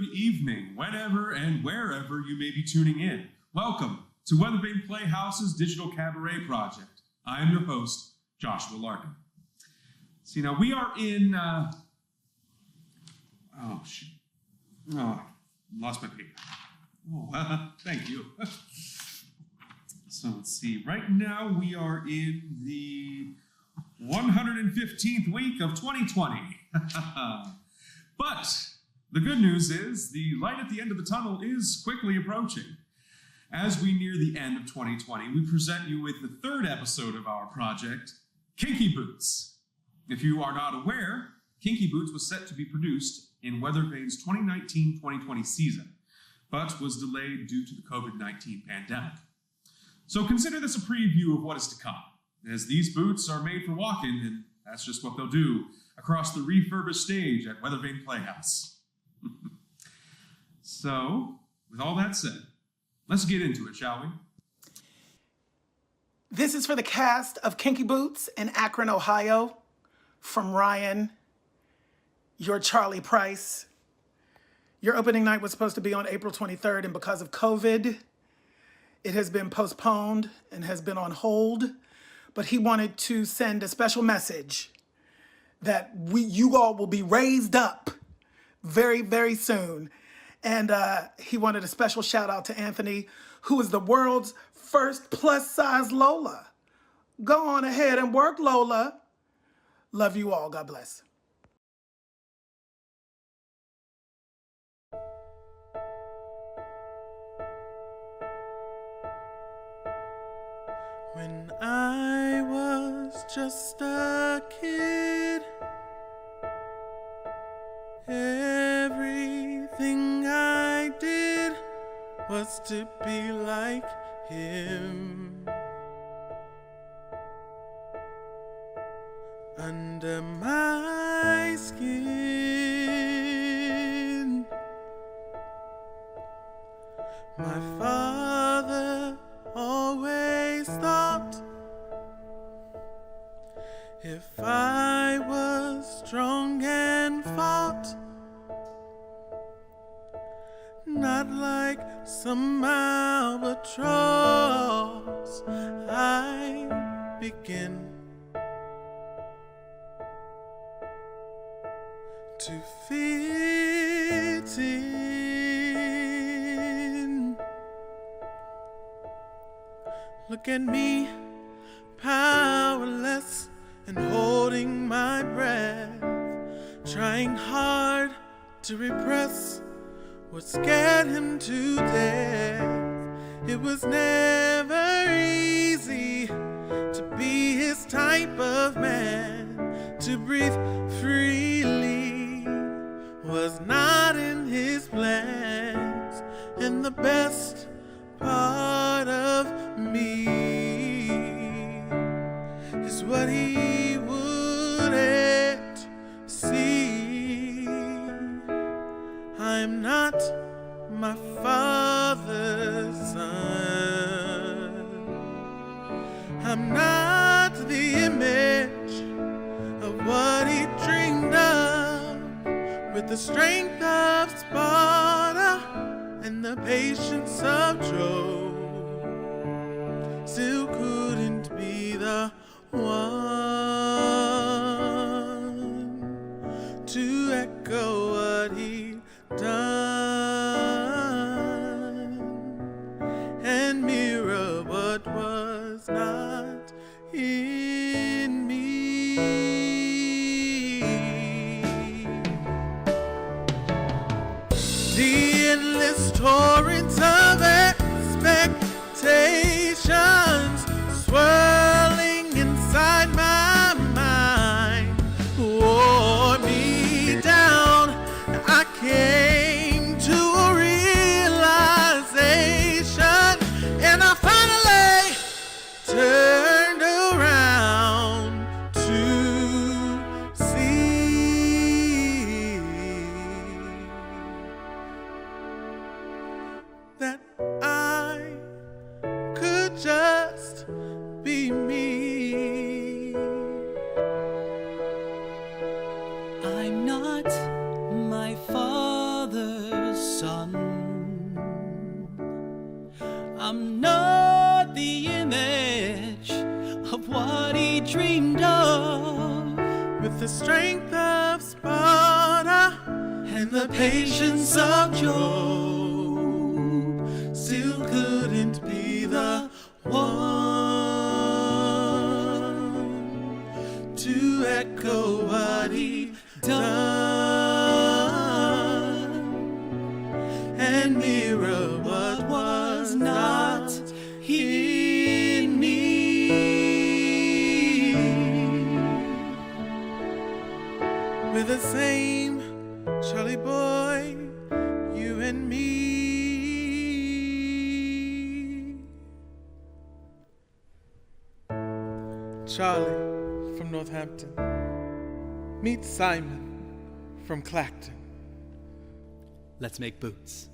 good evening, whenever and wherever you may be tuning in. Welcome to Weathervane Playhouse's Digital Cabaret Project. I am your host, Joshua Larkin. See, now we are in, lost my paper. Thank you. So let's see, right now we are in the 115th week of 2020. But the good news is the light at the end of the tunnel is quickly approaching. As we near the end of 2020, we present you with the third episode of our project, Kinky Boots. If you are not aware, Kinky Boots was set to be produced in Weathervane's 2019-2020 season, but was delayed due to the COVID-19 pandemic. So consider this a preview of what is to come, as these boots are made for walking, and that's just what they'll do across the refurbished stage at Weathervane Playhouse. So, with all that said, let's get into it, shall we? This is for the cast of Kinky Boots in Akron, Ohio. From Ryan, your Charlie Price. Your opening night was supposed to be on April 23rd, and because of COVID, it has been postponed and has been on hold. But he wanted to send a special message that you all will be raised up very, very soon. And he wanted a special shout out to Anthony, who is the world's first plus size Lola. Go on ahead and work, Lola. Love you all. God bless. When I was just a kid, everything I did was to be like him. Under my skin, my father always thought if I was strong and fought, not like some albatross, I begin to fit in. Look at me, powerless and holding my breath, trying hard to repress what scared him to death. It was never easy to be his type of man. To breathe freely was not in his plans. And the best part of me is what he wouldn't see. I'm not my father's son. I'm not the image of what he dreamed of, with the strength of Sparta and the patience of Job. Still couldn't be the one to echo what he'd done and mirror what was not in me. The endless torrents of expectations swirling inside my mind wore me down. I came to a realization, and I finally turned around to see that I could just I'm not the image of what he dreamed of. With the strength of Sparta and the patience of Job, still couldn't be the one to echo what he done and mirror what was not in me. We're the same, Charlie boy, you and me. Charlie from Northampton. Meet Simon from Clacton. Let's make boots.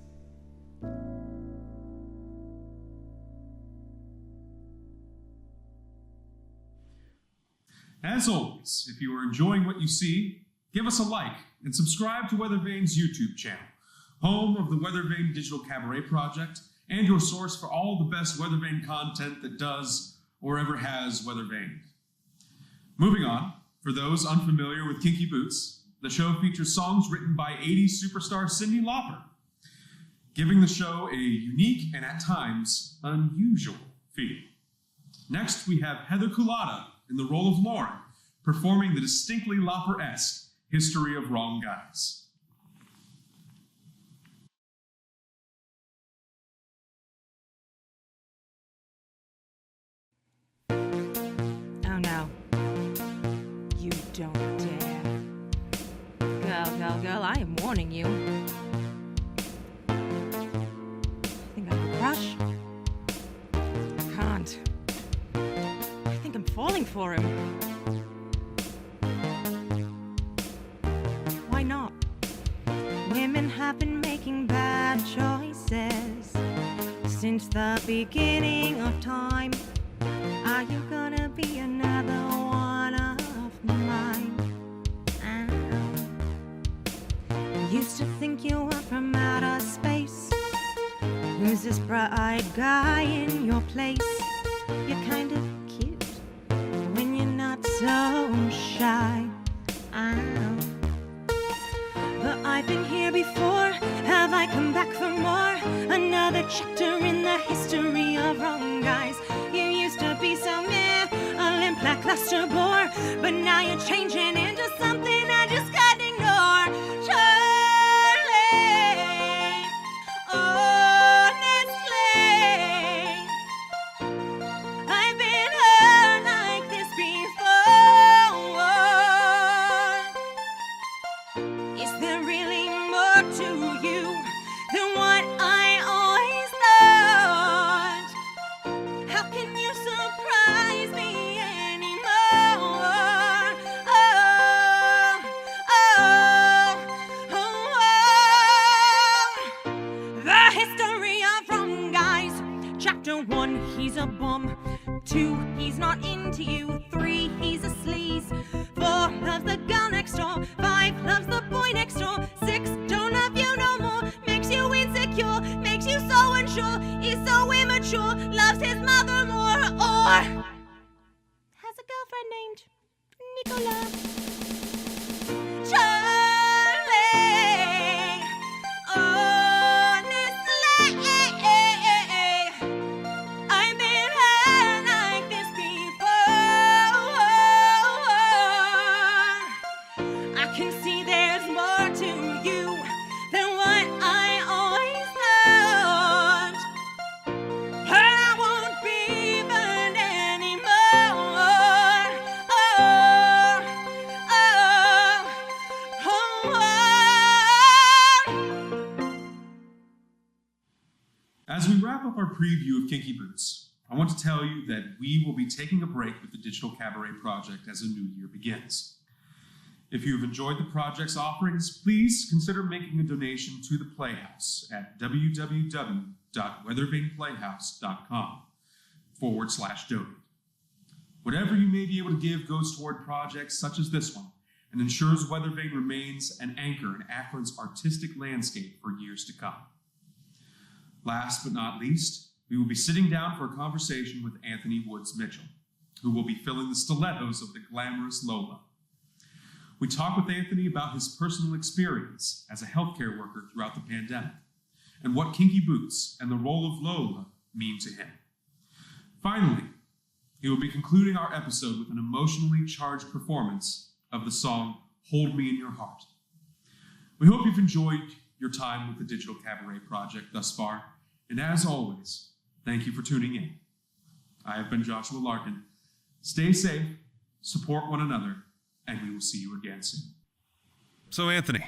As always, if you are enjoying what you see, give us a like and subscribe to Weathervane's YouTube channel, home of the Weathervane Digital Cabaret Project and your source for all the best Weathervane content that does or ever has Weathervane. Moving on, for those unfamiliar with Kinky Boots, the show features songs written by 80s superstar Cyndi Lauper, giving the show a unique and at times unusual feel. Next, we have Heather Culotta in the role of Lauren, performing the distinctly Lauper-esque History of Wrong Guys. Oh no. You don't dare. Girl, I am warning you. Think I have a crush? I can't. I think I'm falling for him. Why not? Women have been making bad choices since the beginning of time. Are you gonna be another one of mine? Used to think you were from outer space. Who's this bright-eyed guy in your place? You're kind of cute when you're not so shy. But I've been here before. Have I come back for more? Another chapter in the history of wrong guys. You used to be so meh, a limp lackluster bore, but now you're changing into something I just can't ignore. Charlie, honestly, I've been hurt like this before. Is there really more to you than what I always thought? How can you surprise me anymore? The history of wrong guys. Chapter 1, he's a bum. 2, he's not into you. 3, he's a sleaze. 4, loves the girl next door. 5, loves the boy next door. 6, don't love you no more. Makes you insecure, makes you so unsure. He's so immature, loves his mother more. Or has a girlfriend named Nicola. Charlie, honestly, I've been hurt like this before. I can see there's more to you than what I always thought. But I won't be burned anymore. As we wrap up our preview of Kinky Boots, I want to tell you that we will be taking a break with the Digital Cabaret Project as a new year begins. If you've enjoyed the project's offerings, please consider making a donation to the Playhouse at www.weathervaneplayhouse.com/donate. Whatever you may be able to give goes toward projects such as this one and ensures Weathervane remains an anchor in Akron's artistic landscape for years to come. Last but not least, we will be sitting down for a conversation with Anthony Woods Mitchell, who will be filling the stilettos of the glamorous Lola. We talk with Anthony about his personal experience as a healthcare worker throughout the pandemic, and what Kinky Boots and the role of Lola mean to him. Finally, he will be concluding our episode with an emotionally charged performance of the song Hold Me in Your Heart. We hope you've enjoyed your time with the Digital Cabaret Project thus far, and as always, thank you for tuning in. I have been Joshua Larkin. Stay safe, support one another, and we will see you again soon. So, Anthony,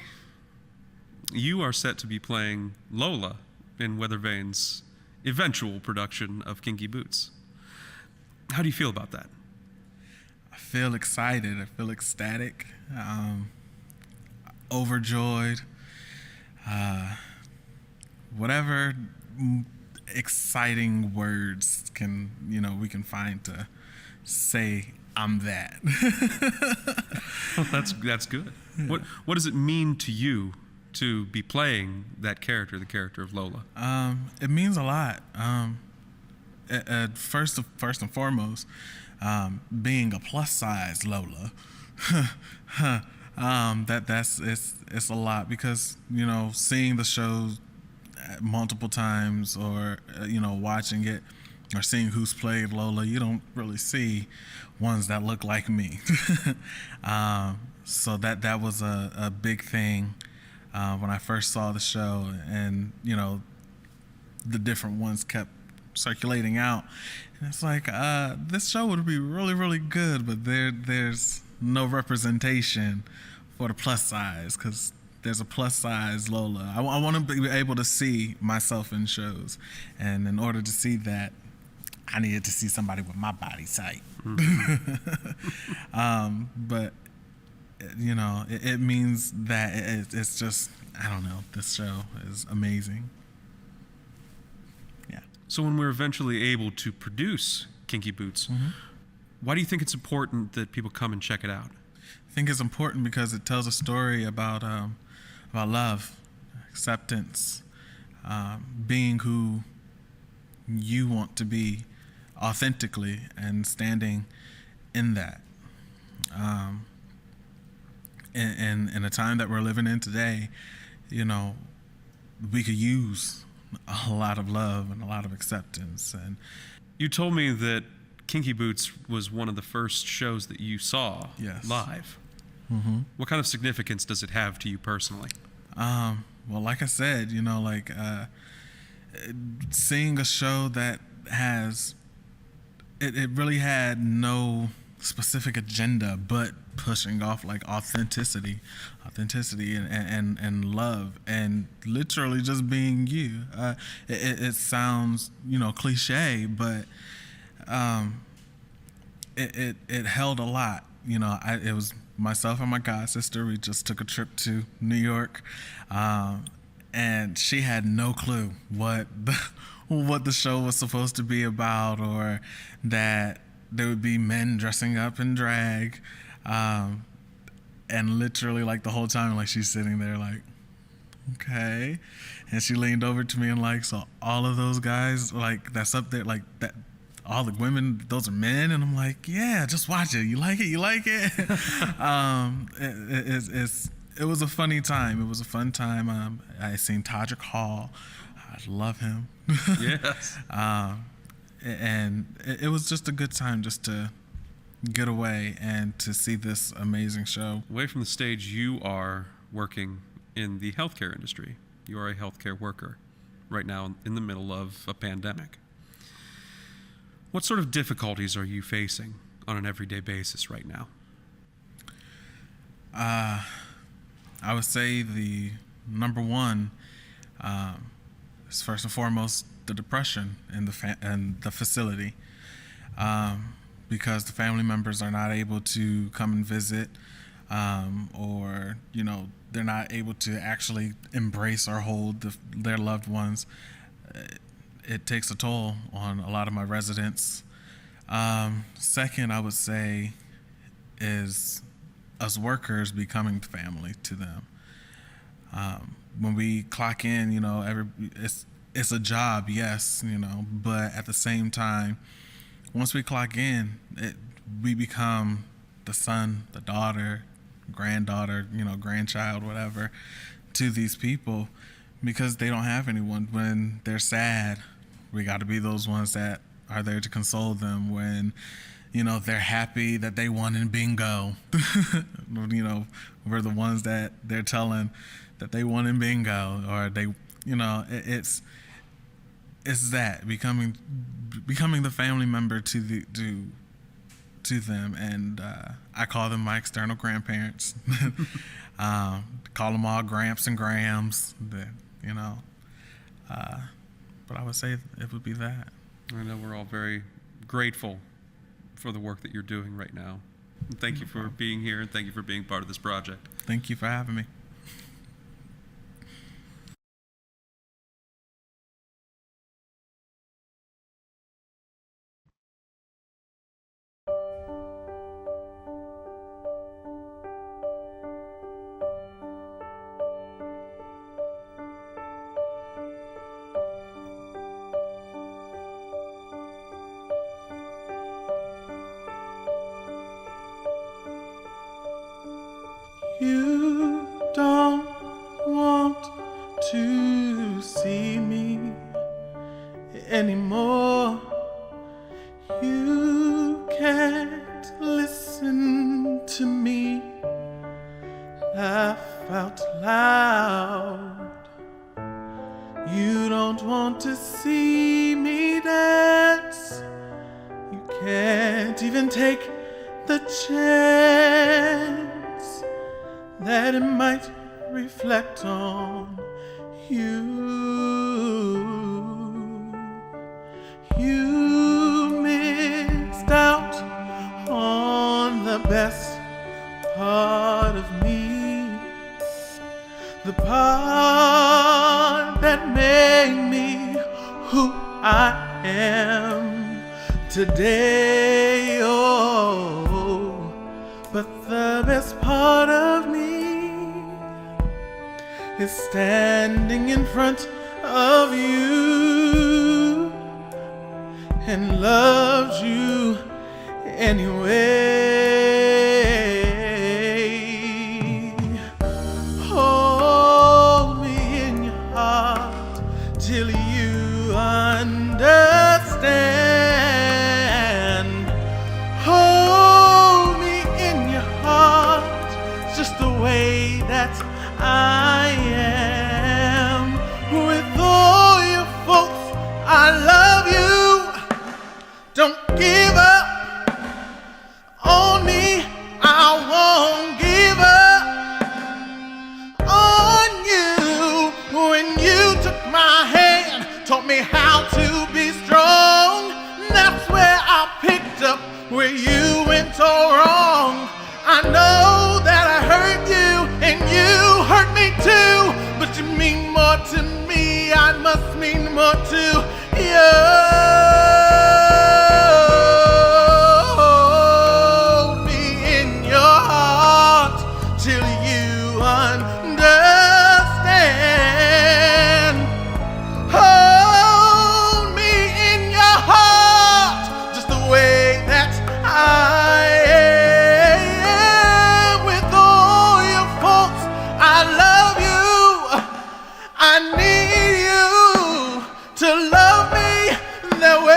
you are set to be playing Lola in Weathervane's eventual production of Kinky Boots. How do you feel about that? I feel excited. I feel ecstatic, overjoyed. Whatever exciting words we can find to say I'm that. Well, that's good. Yeah. What does it mean to you to be playing that character, the character of Lola? It means a lot. First and foremost, being a plus size Lola, it's a lot, because seeing the show multiple times, or watching it or seeing who's played Lola, you don't really see ones that look like me. So that was a big thing when I first saw the show, and the different ones kept circulating out, and it's like this show would be really, really good, but there's no representation for the plus size, because there's a plus size Lola. I want to be able to see myself in shows, and in order to see that, I needed to see somebody with my body type. Mm-hmm. But it means that it's just, I don't know, this show is amazing. Yeah. So when we're eventually able to produce Kinky Boots, mm-hmm. why do you think it's important that people come and check it out? I think it's important because it tells a story about love, acceptance, being who you want to be authentically, and standing in that. In a time that we're living in today, we could use a lot of love and a lot of acceptance. And you told me that Kinky Boots was one of the first shows that you saw live. Mm-hmm. What kind of significance does it have to you personally? Well, like I said, seeing a show that has, it really had no specific agenda, but pushing off like authenticity and love, and literally just being you. It sounds, cliche, but it held a lot. It was myself and my god sister. We just took a trip to New York, and she had no clue what the show was supposed to be about, or that there would be men dressing up in drag, and literally like the whole time, like she's sitting there like, okay, and she leaned over to me and like, so all of those guys like that's up there, like that, all the women, those are men? And I'm like, yeah, just watch it. You like it? It was a funny time. It was a fun time. I seen Todrick Hall. I love him. Yes. And it was just a good time just to get away and to see this amazing show. Away from the stage, you are working in the healthcare industry. You are a healthcare worker right now in the middle of a pandemic. What sort of difficulties are you facing on an everyday basis right now? I would say the number one is first and foremost the depression in the facility, because the family members are not able to come and visit, or they're not able to actually embrace or hold their loved ones. It takes a toll on a lot of my residents. Second, I would say, is us workers becoming family to them. When we clock in, it's a job, yes, but at the same time, once we clock in, we become the son, the daughter, granddaughter, grandchild, whatever, to these people because they don't have anyone. When they're sad, we got to be those ones that are there to console them. When, they're happy that they won in bingo, we're the ones that they're telling that they won in bingo, or they, it's that becoming the family member to them, and I call them my external grandparents. Call them all Gramps and Grams, but I would say it would be that. I know we're all very grateful for the work that you're doing right now. And thank you for being here, and thank you for being part of this project. Thank you for having me. You don't want to see me anymore. You can't listen to me laugh out loud. You don't want to see me dance. You can't even take the chance that it might reflect on you. You missed out on the best part of me, the part that made me who I am today. Oh, but the best part of me is standing in front of you and loves you anyway. Hold me in your heart till you understand. Hold me in your heart just the way that I am. With all your faults, I love you. Don't give up on me. I won't give up on you. When you took my hand, taught me how to be strong. That's where I picked up where you went all wrong. I know that I hurt you and you hurt me too, but you mean more to me, I must mean more to you. Hold me in your heart till you understand. Hold me in your heart just the way that I am. With all your faults, I love you. I need you to love me that way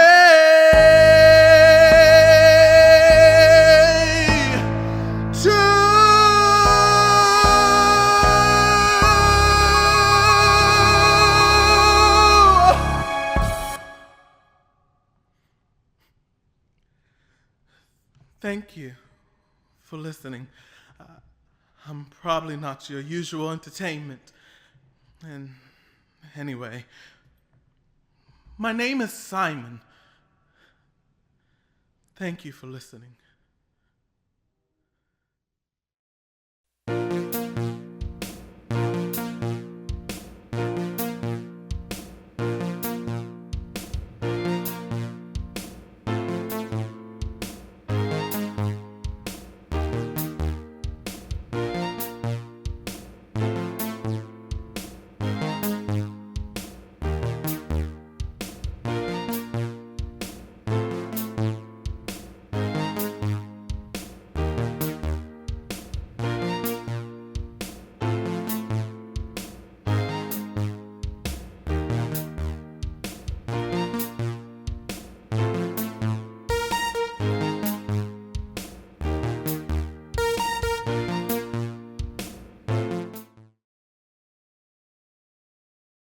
too. Thank you for listening. I'm probably not your usual entertainment. And anyway, my name is Simon. Thank you for listening.